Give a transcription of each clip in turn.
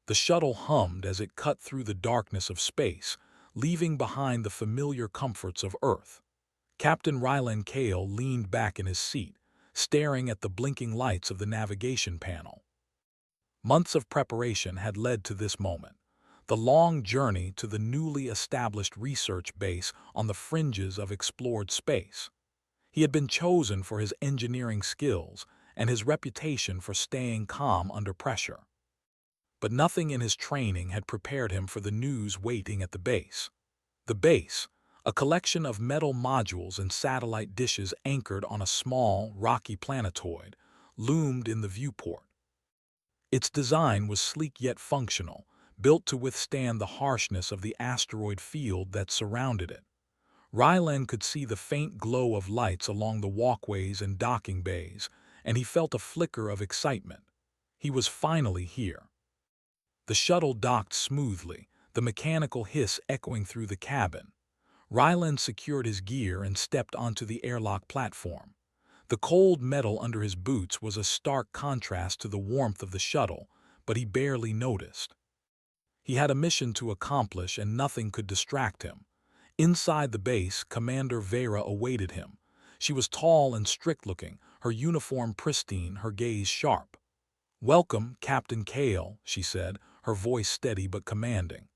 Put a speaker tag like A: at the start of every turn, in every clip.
A: The shuttle hummed as it cut through the darkness of space, leaving behind the familiar comforts of Earth. Captain Rylan Cale leaned back in his seat, staring at the blinking lights of the navigation panel. Months of preparation had led to this moment, the long journey to the newly established research base on the fringes of explored space. He had been chosen for his engineering skills and his reputation for staying calm under pressure. But nothing in his training had prepared him for the news waiting at the base. The base, a collection of metal modules and satellite dishes anchored on a small, rocky planetoid, loomed in the viewport. Its design was sleek yet functional, built to withstand the harshness of the asteroid field that surrounded it. Rylan could see the faint glow of lights along the walkways and docking bays, and he felt a flicker of excitement. He was finally here. The shuttle docked smoothly, the mechanical hiss echoing through the cabin. Rylan secured his gear and stepped onto the airlock platform. The cold metal under his boots was a stark contrast to the warmth of the shuttle, but he barely noticed. He had a mission to accomplish and nothing could distract him. Inside the base, Commander Vera awaited him. She was tall and strict-looking, her uniform pristine, her gaze sharp. "Welcome, Captain Cale," she said, her voice steady but commanding.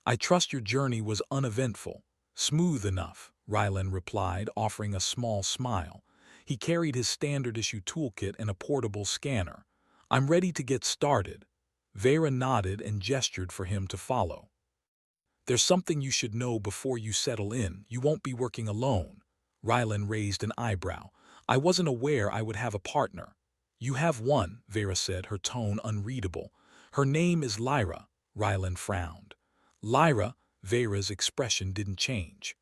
A: "I trust your journey was uneventful." "Smooth enough," Rylan replied, offering a small smile. He carried his standard-issue toolkit and a portable scanner. "I'm ready to get started." Vera nodded and gestured for him to follow. "There's something you should know before you settle in. You won't be working alone." Rylan raised an eyebrow. "I wasn't aware I would have a partner." "You have one," Vera said, her tone unreadable. "Her name is Lyra." Rylan frowned. "Lyra?" Vera's expression didn't change.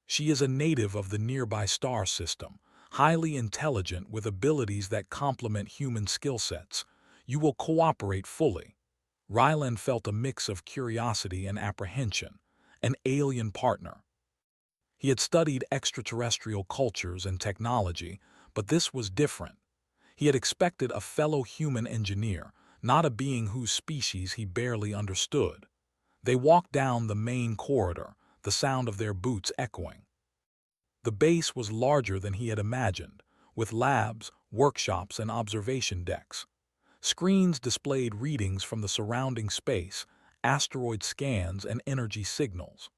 A: "She is a native of the nearby star system, highly intelligent with abilities that complement human skill sets. You will cooperate fully." Rylan felt a mix of curiosity and apprehension. An alien partner. He had studied extraterrestrial cultures and technology, but this was different. He had expected a fellow human engineer, not a being whose species he barely understood. They walked down the main corridor, the sound of their boots echoing. The base was larger than he had imagined, with labs, workshops, and observation decks. Screens displayed readings from the surrounding space, asteroid scans, and energy signals.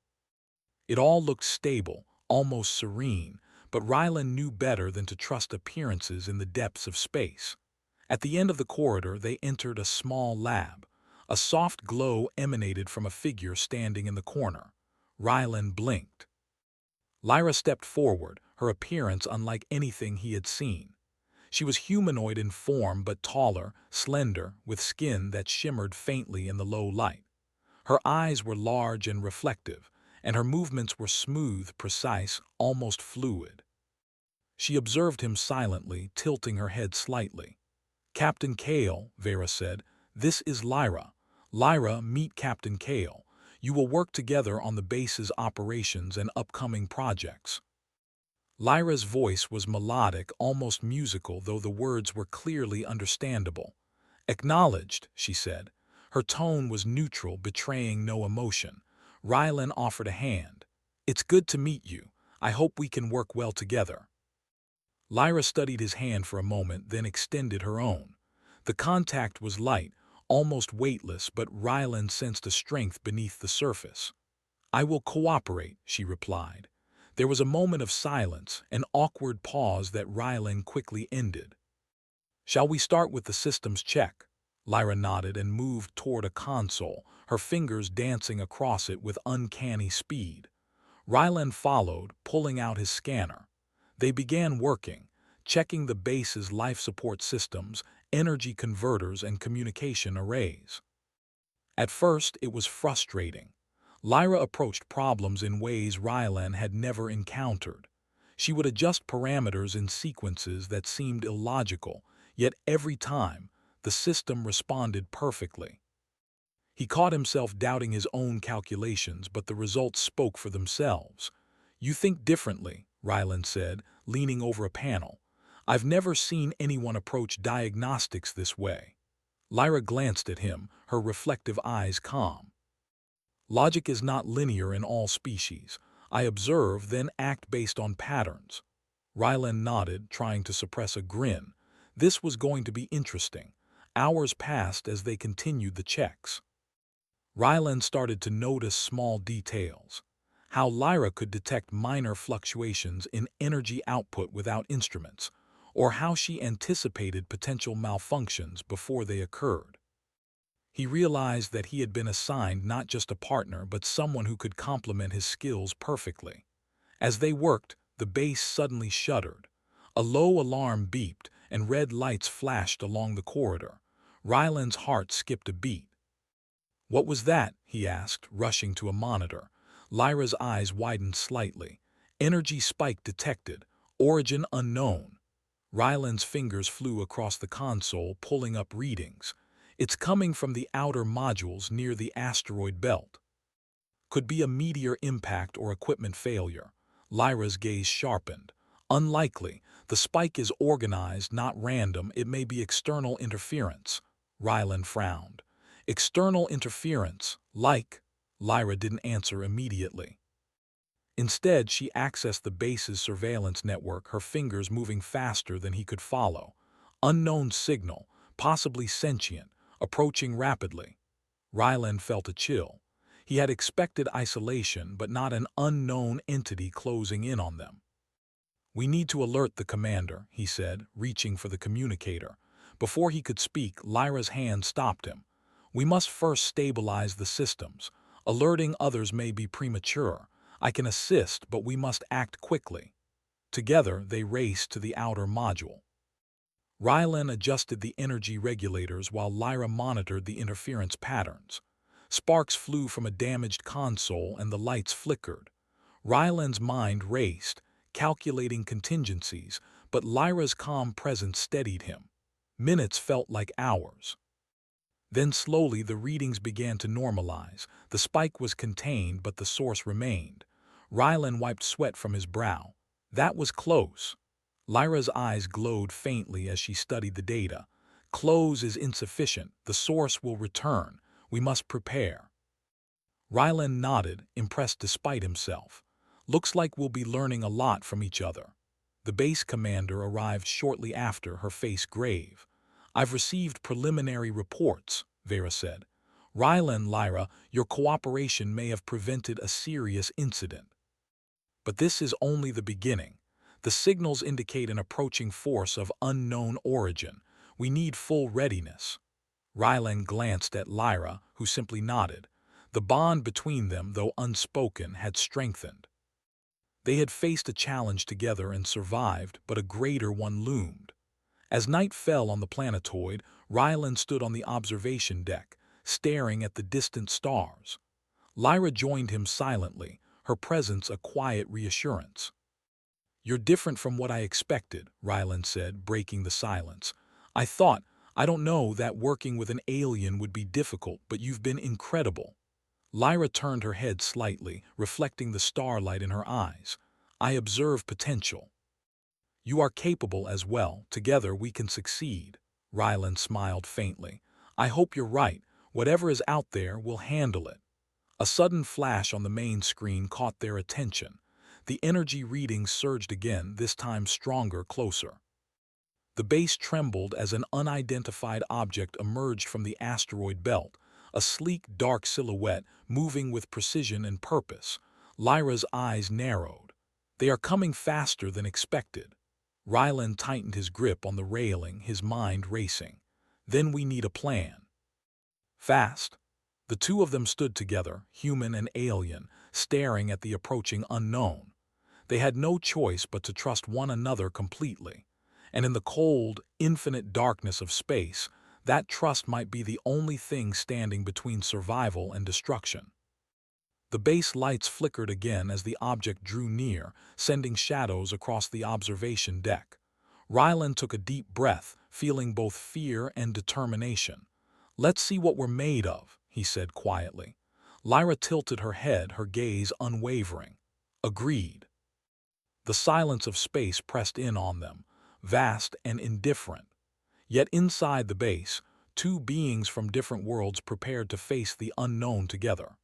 A: It all looked stable, almost serene, but Rylan knew better than to trust appearances in the depths of space. At the end of the corridor, they entered a small lab. A soft glow emanated from a figure standing in the corner. Rylan blinked. Lyra stepped forward, her appearance unlike anything he had seen. She was humanoid in form but taller, slender, with skin that shimmered faintly in the low light. Her eyes were large and reflective, and her movements were smooth, precise, almost fluid. She observed him silently, tilting her head slightly. "Captain Cale," Vera said, "this is Lyra. Lyra, meet Captain Cale. You will work together on the base's operations and upcoming projects." Lyra's voice was melodic, almost musical, though the words were clearly understandable. "Acknowledged," she said. Her tone was neutral, betraying no emotion. Rylan offered a hand. "It's good to meet you. I hope we can work well together." Lyra studied his hand for a moment, then extended her own. The contact was light, almost weightless, but Rylan sensed a strength beneath the surface. "I will cooperate," she replied. There was a moment of silence, an awkward pause that Rylan quickly ended. "Shall we start with the systems check?" Lyra nodded and moved toward a console, her fingers dancing across it with uncanny speed. Rylan followed, pulling out his scanner. They began working, checking the base's life support systems, energy converters, and communication arrays. At first, it was frustrating. Lyra approached problems in ways Rylan had never encountered. She would adjust parameters in sequences that seemed illogical, yet every time, the system responded perfectly. He caught himself doubting his own calculations, but the results spoke for themselves. "You think differently," Rylan said, leaning over a panel. "I've never seen anyone approach diagnostics this way." Lyra glanced at him, her reflective eyes calm. Logic is not linear in all species. I observe, then act based on patterns. Rylan nodded, trying to suppress a grin. This was going to be interesting. Hours passed as they continued the checks. Rylan started to notice small details. How Lyra could detect minor fluctuations in energy output without instruments, or how she anticipated potential malfunctions before they occurred. He realized that he had been assigned not just a partner but someone who could complement his skills perfectly. As they worked, the base suddenly shuddered. A low alarm beeped, and red lights flashed along the corridor. Ryland's heart skipped a beat. "What was that?" he asked, rushing to a monitor. Lyra's eyes widened slightly. "Energy spike detected. Origin unknown." Ryland's fingers flew across the console, pulling up readings. "It's coming from the outer modules near the asteroid belt. Could be a meteor impact or equipment failure." Lyra's gaze sharpened. "Unlikely. The spike is organized, not random. It may be external interference." Ryland frowned. "External interference, like?" Lyra didn't answer immediately. Instead, she accessed the base's surveillance network, her fingers moving faster than he could follow. "Unknown signal, possibly sentient, approaching rapidly." Ryland felt a chill. He had expected isolation, but not an unknown entity closing in on them. "We need to alert the commander," he said, reaching for the communicator. Before he could speak, Lyra's hand stopped him. "We must first stabilize the systems. Alerting others may be premature. I can assist, but we must act quickly." Together, they raced to the outer module. Rylan adjusted the energy regulators while Lyra monitored the interference patterns. Sparks flew from a damaged console and the lights flickered. Ryland's mind raced, calculating contingencies, but Lyra's calm presence steadied him. Minutes felt like hours. Then slowly the readings began to normalize. The spike was contained, but the source remained. Ryland wiped sweat from his brow. That was close. Lyra's eyes glowed faintly as she studied the data. "Close is insufficient. The source will return. We must prepare." Ryland nodded, impressed despite himself. "Looks like we'll be learning a lot from each other." The base commander arrived shortly after, her face grave. "I've received preliminary reports," Vera said. Lyra, your cooperation may have prevented a serious incident. But this is only the beginning. The signals indicate an approaching force of unknown origin. We need full readiness." Ryland glanced at Lyra, who simply nodded. The bond between them, though unspoken, had strengthened. They had faced a challenge together and survived, but a greater one loomed. As night fell on the planetoid, Ryland stood on the observation deck, staring at the distant stars. Lyra joined him silently, her presence a quiet reassurance. "You're different from what I expected," Ryland said, breaking the silence. I don't know that working with an alien would be difficult, but you've been incredible." Lyra turned her head slightly, reflecting the starlight in her eyes. "I observe potential." "You are capable as well. Together we can succeed." Ryland smiled faintly. "I hope you're right. Whatever is out there, we'll handle it." A sudden flash on the main screen caught their attention. The energy readings surged again, this time stronger, closer. The base trembled as an unidentified object emerged from the asteroid belt, a sleek, dark silhouette moving with precision and purpose. Lyra's eyes narrowed. "They are coming faster than expected." Ryland tightened his grip on the railing, his mind racing. "Then we need a plan." Fast. The two of them stood together, human and alien, staring at the approaching unknown. They had no choice but to trust one another completely. And in the cold, infinite darkness of space, that trust might be the only thing standing between survival and destruction. The base lights flickered again as the object drew near, sending shadows across the observation deck. Ryland took a deep breath, feeling both fear and determination. "Let's see what we're made of," he said quietly. Lyra tilted her head, her gaze unwavering. "Agreed." The silence of space pressed in on them, vast and indifferent. Yet inside the base, two beings from different worlds prepared to face the unknown together.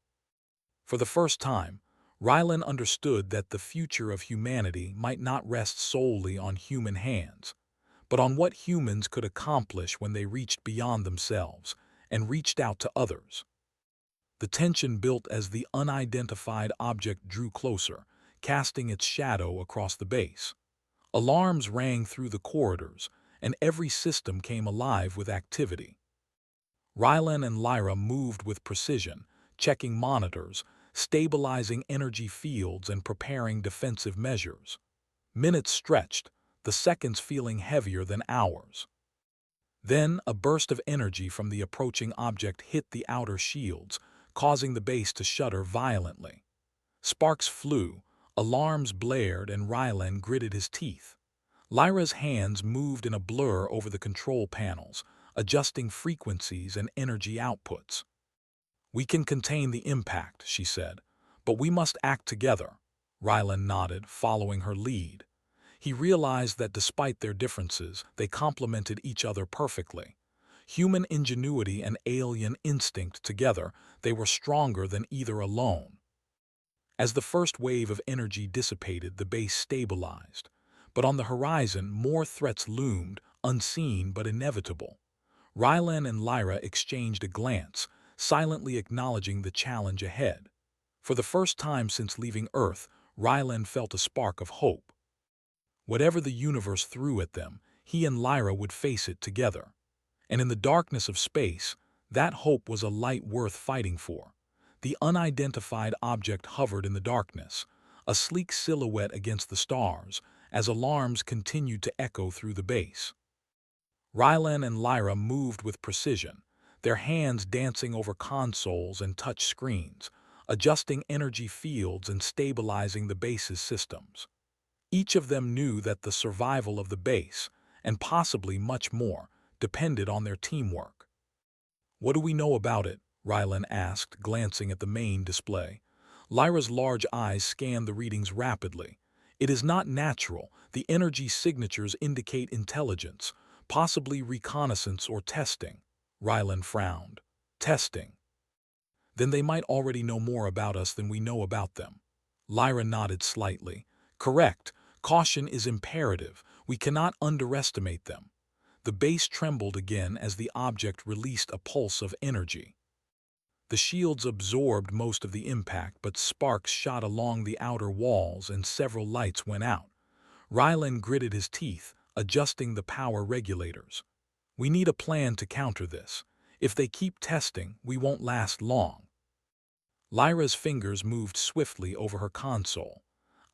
A: For the first time, Rylan understood that the future of humanity might not rest solely on human hands, but on what humans could accomplish when they reached beyond themselves and reached out to others. The tension built as the unidentified object drew closer, casting its shadow across the base. Alarms rang through the corridors, and every system came alive with activity. Rylan and Lyra moved with precision, checking monitors, stabilizing energy fields, and preparing defensive measures. Minutes stretched, the seconds feeling heavier than hours. Then a burst of energy from the approaching object hit the outer shields, causing the base to shudder violently. Sparks flew, alarms blared, and Rylan gritted his teeth. Lyra's hands moved in a blur over the control panels, adjusting frequencies and energy outputs. "We can contain the impact," she said, "but we must act together." Rylan nodded, following her lead. He realized that despite their differences, they complemented each other perfectly. Human ingenuity and alien instinct together, they were stronger than either alone. As the first wave of energy dissipated, the base stabilized. But on the horizon, more threats loomed, unseen but inevitable. Rylan and Lyra exchanged a glance, silently acknowledging the challenge ahead. For the first time since leaving Earth, Rylan felt a spark of hope. Whatever the universe threw at them, he and Lyra would face it together. And in the darkness of space, that hope was a light worth fighting for. The unidentified object hovered in the darkness, a sleek silhouette against the stars, as alarms continued to echo through the base. Rylan and Lyra moved with precision, their hands dancing over consoles and touch screens, adjusting energy fields and stabilizing the base's systems. Each of them knew that the survival of the base, and possibly much more, depended on their teamwork. "What do we know about it?" Rylan asked, glancing at the main display. Lyra's large eyes scanned the readings rapidly. "It is not natural. The energy signatures indicate intelligence, possibly reconnaissance or testing." Rylan frowned. "Testing? Then they might already know more about us than we know about them." Lyra nodded slightly. "Correct. Caution is imperative. We cannot underestimate them." The base trembled again as the object released a pulse of energy. The shields absorbed most of the impact, but sparks shot along the outer walls and several lights went out. Rylan gritted his teeth, adjusting the power regulators. "We need a plan to counter this. If they keep testing, we won't last long." Lyra's fingers moved swiftly over her console.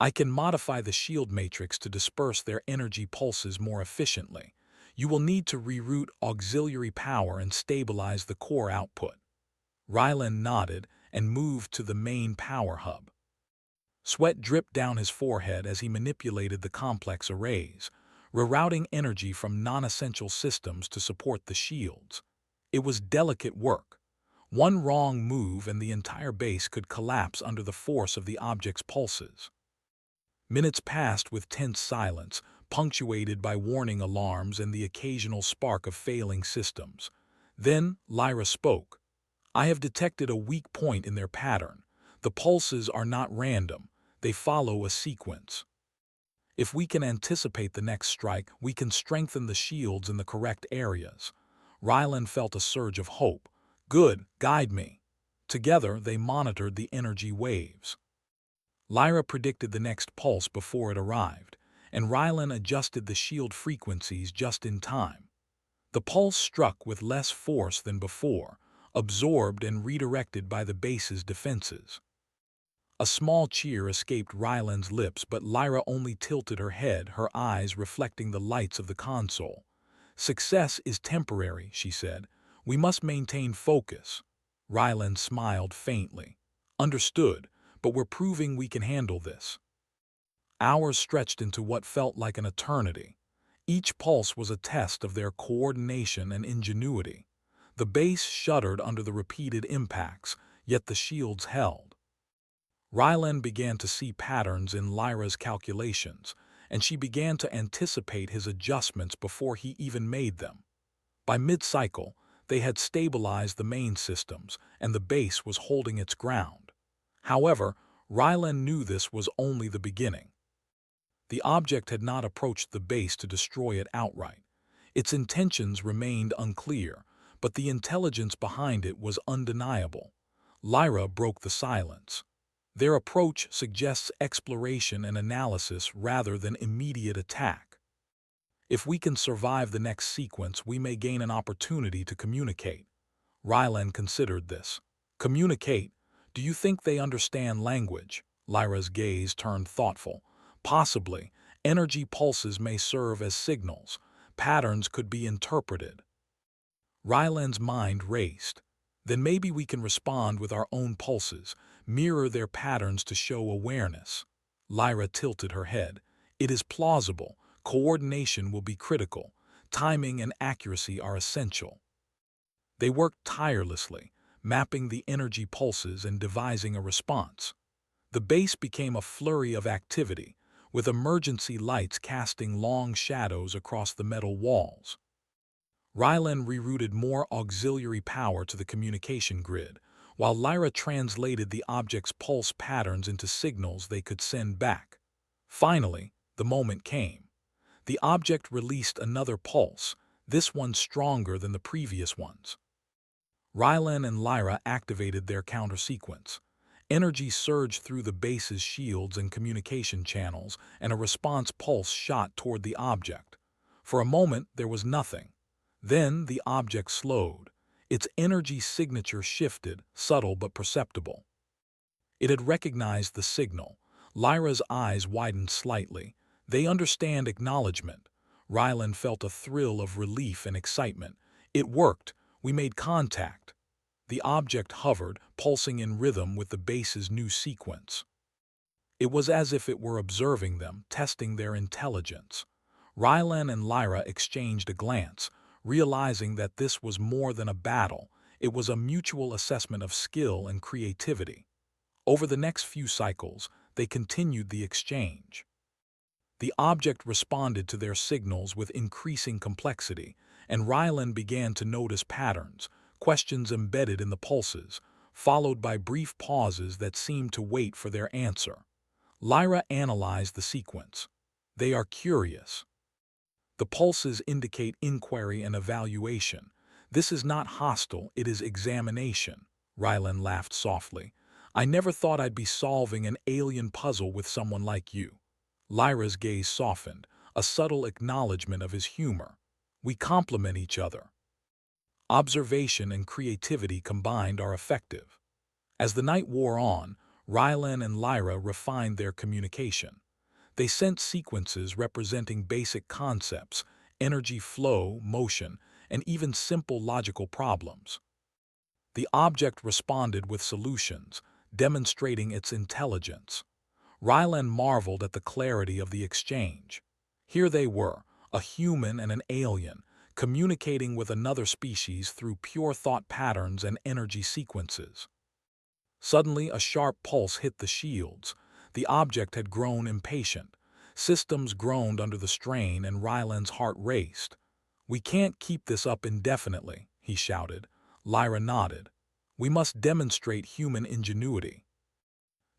A: "I can modify the shield matrix to disperse their energy pulses more efficiently. You will need to reroute auxiliary power and stabilize the core output." Rylan nodded and moved to the main power hub. Sweat dripped down his forehead as he manipulated the complex arrays, rerouting energy from non-essential systems to support the shields. It was delicate work. One wrong move and the entire base could collapse under the force of the object's pulses. Minutes passed with tense silence, punctuated by warning alarms and the occasional spark of failing systems. Then Lyra spoke. "I have detected a weak point in their pattern. The pulses are not random. They follow a sequence. If we can anticipate the next strike, we can strengthen the shields in the correct areas." Rylan felt a surge of hope. "Good, guide me." Together, they monitored the energy waves. Lyra predicted the next pulse before it arrived, and Rylan adjusted the shield frequencies just in time. The pulse struck with less force than before, absorbed and redirected by the base's defenses. A small cheer escaped Rylan's lips, but Lyra only tilted her head, her eyes reflecting the lights of the console. "Success is temporary," she said. "We must maintain focus." Rylan smiled faintly. "Understood, but we're proving we can handle this." Hours stretched into what felt like an eternity. Each pulse was a test of their coordination and ingenuity. The base shuddered under the repeated impacts, yet the shields held. Rylan began to see patterns in Lyra's calculations, and she began to anticipate his adjustments before he even made them. By mid-cycle, They had stabilized the main systems, and the base was holding its ground. However, Rylan knew this was only the beginning. The object had not approached the base to destroy it outright. Its intentions remained unclear, but the intelligence behind it was undeniable. Lyra broke the silence. Their approach suggests exploration and analysis rather than immediate attack. If we can survive the next sequence, we may gain an opportunity to communicate. Rylan considered this. Communicate? Do you think they understand language? Lyra's gaze turned thoughtful. Possibly. Energy pulses may serve as signals. Patterns could be interpreted. Rylan's mind raced. Then maybe we can respond with our own pulses, mirror their patterns to show awareness. Lyra tilted her head. It is plausible. Coordination will be critical. Timing and accuracy are essential. They worked tirelessly, mapping the energy pulses and devising a response. The base became a flurry of activity, with emergency lights casting long shadows across the metal walls. Rylan rerouted more auxiliary power to the communication grid, while Lyra translated the object's pulse patterns into signals they could send back. Finally, the moment came. The object released another pulse, this one stronger than the previous ones. Rylan and Lyra activated their counter-sequence. Energy surged through the base's shields and communication channels, and a response pulse shot toward the object. For a moment, there was nothing. Then the object slowed. Its energy signature shifted, subtle but perceptible. It had recognized the signal. Lyra's eyes widened slightly. They understand acknowledgement. Rylan felt a thrill of relief and excitement. It worked. We made contact. The object hovered, pulsing in rhythm with the base's new sequence. It was as if it were observing them, testing their intelligence. Rylan and Lyra exchanged a glance, realizing that this was more than a battle. It was a mutual assessment of skill and creativity. Over the next few cycles, they continued the exchange. The object responded to their signals with increasing complexity, and Rylan began to notice patterns, questions embedded in the pulses, followed by brief pauses that seemed to wait for their answer. Lyra analyzed the sequence. They are curious. The pulses indicate inquiry and evaluation. This is not hostile, it is examination. Rylan laughed softly. I never thought I'd be solving an alien puzzle with someone like you. Lyra's gaze softened, a subtle acknowledgement of his humor. We complement each other. Observation and creativity combined are effective. As the night wore on, Rylan and Lyra refined their communication. They sent sequences representing basic concepts, energy flow, motion, and even simple logical problems. The object responded with solutions, demonstrating its intelligence. Rylan marveled at the clarity of the exchange. Here they were, a human and an alien, communicating with another species through pure thought patterns and energy sequences. Suddenly, a sharp pulse hit the shields. The object had grown impatient. Systems groaned under the strain, and Rylan's heart raced. We can't keep this up indefinitely, he shouted. Lyra nodded. We must demonstrate human ingenuity.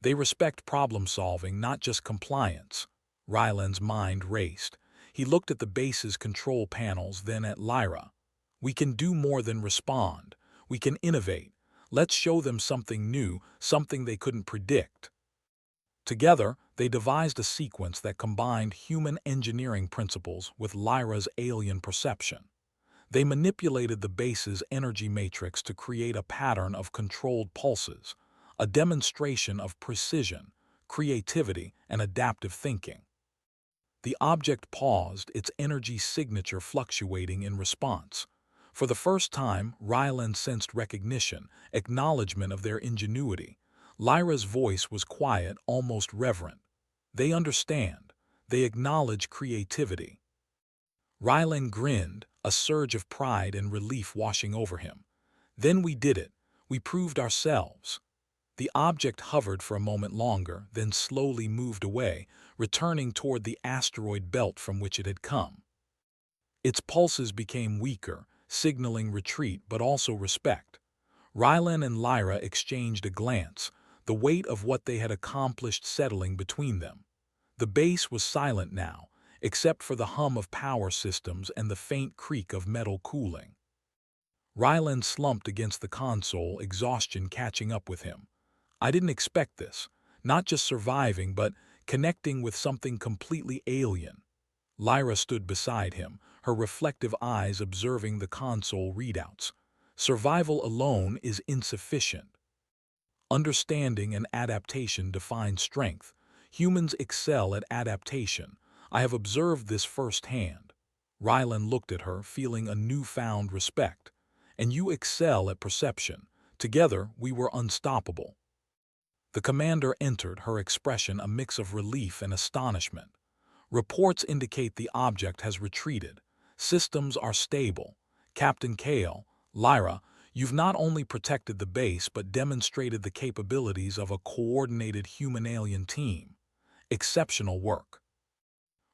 A: They respect problem-solving, not just compliance. Rylan's mind raced. He looked at the base's control panels, then at Lyra. We can do more than respond. We can innovate. Let's show them something new, something they couldn't predict. Together, they devised a sequence that combined human engineering principles with Lyra's alien perception. They manipulated the base's energy matrix to create a pattern of controlled pulses, a demonstration of precision, creativity, and adaptive thinking. The object paused, its energy signature fluctuating in response. For the first time, Rylan sensed recognition, acknowledgement of their ingenuity. Lyra's voice was quiet, almost reverent. They understand. They acknowledge creativity. Rylan grinned, a surge of pride and relief washing over him. Then we did it. We proved ourselves. The object hovered for a moment longer, then slowly moved away, returning toward the asteroid belt from which it had come. Its pulses became weaker, signaling retreat but also respect. Rylan and Lyra exchanged a glance, the weight of what they had accomplished settling between them. The base was silent now, except for the hum of power systems and the faint creak of metal cooling. Rylan slumped against the console, exhaustion catching up with him. I didn't expect this. Not just surviving, but connecting with something completely alien. Lyra stood beside him, her reflective eyes observing the console readouts. Survival alone is insufficient. Understanding and adaptation define strength. Humans excel at adaptation. I have observed this firsthand. Rylan looked at her, feeling a newfound respect. And you excel at perception. Together, we were unstoppable. The commander entered, her expression a mix of relief and astonishment. Reports indicate the object has retreated. Systems are stable. Captain Kale, Lyra, you've not only protected the base but demonstrated the capabilities of a coordinated human-alien team. Exceptional work.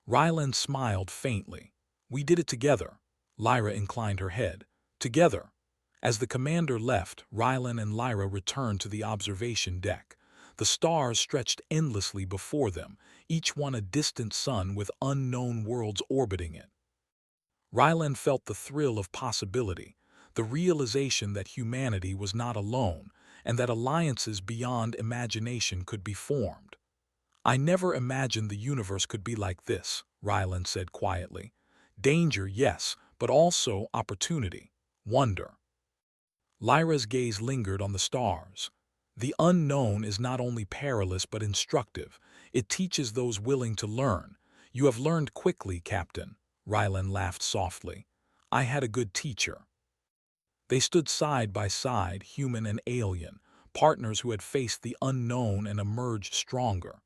A: Rylan smiled faintly. We did it together. Lyra inclined her head. Together. As the commander left, Rylan and Lyra returned to the observation deck. The stars stretched endlessly before them, each one a distant sun with unknown worlds orbiting it. Rylan felt the thrill of possibility, the realization that humanity was not alone, and that alliances beyond imagination could be formed. I never imagined the universe could be like this, Rylan said quietly. Danger, yes, but also opportunity, wonder. Lyra's gaze lingered on the stars. The unknown is not only perilous but instructive. It teaches those willing to learn. You have learned quickly, Captain. Rylan laughed softly. I had a good teacher. They stood side by side, human and alien, partners who had faced the unknown and emerged stronger.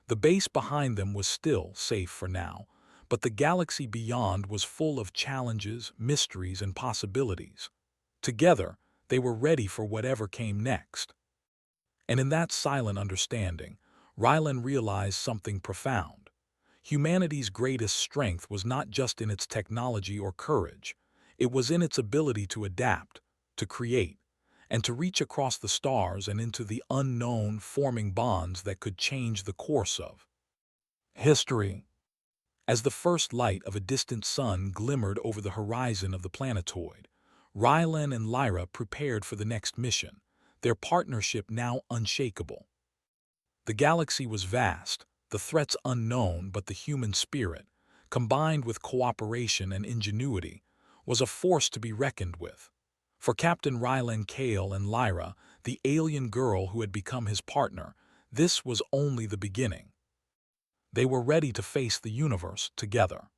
A: The base behind them was still safe for now, but the galaxy beyond was full of challenges, mysteries, and possibilities. Together, they were ready for whatever came next. And in that silent understanding, Rylan realized something profound. Humanity's greatest strength was not just in its technology or courage. It was in its ability to adapt, to create, and to reach across the stars and into the unknown, forming bonds that could change the course of history. As the first light of a distant sun glimmered over the horizon of the planetoid, Rylan and Lyra prepared for the next mission, their partnership now unshakable. The galaxy was vast, the threats unknown, but the human spirit, combined with cooperation and ingenuity, was a force to be reckoned with. For Captain Rylan Kale and Lyra, the alien girl who had become his partner, this was only the beginning. They were ready to face the universe together.